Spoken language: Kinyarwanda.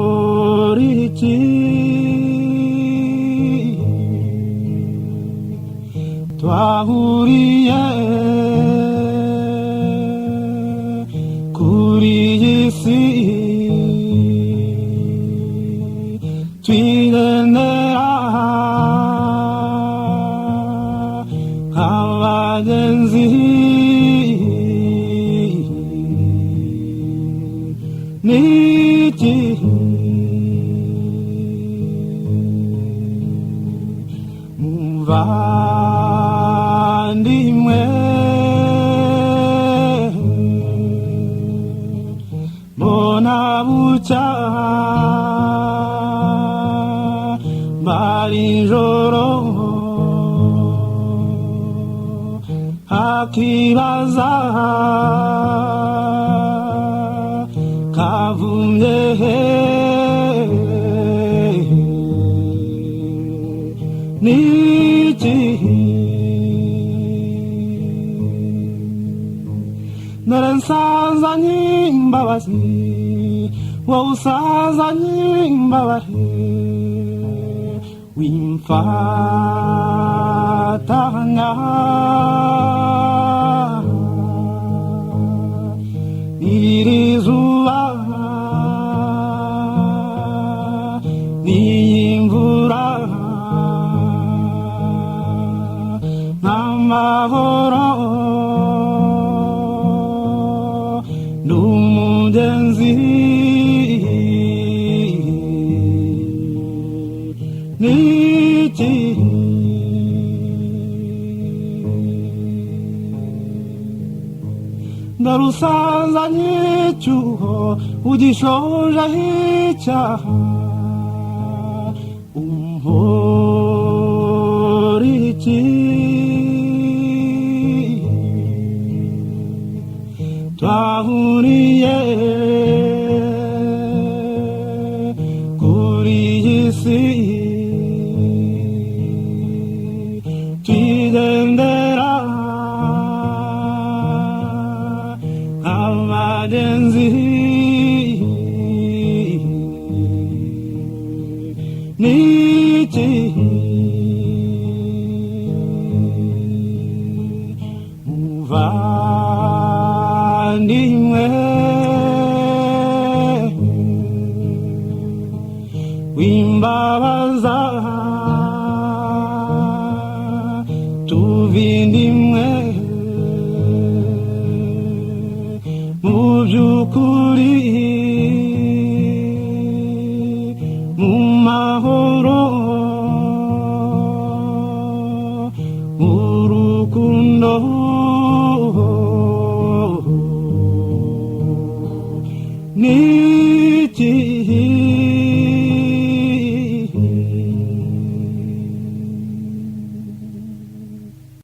umporiki twahuriye kuri iyi si twigendera nk'abagenzi niki muvandimwe mbona bucya mbara ijoro akibaza kavumye niki nare nsazanye imbabazi wowe usazanye imbabare wimfatanya iri zuba n'imvura n'amahoro n'umugenzi niki ndarusazanye icyuho ugishojeho icyaha umporiki twahuriye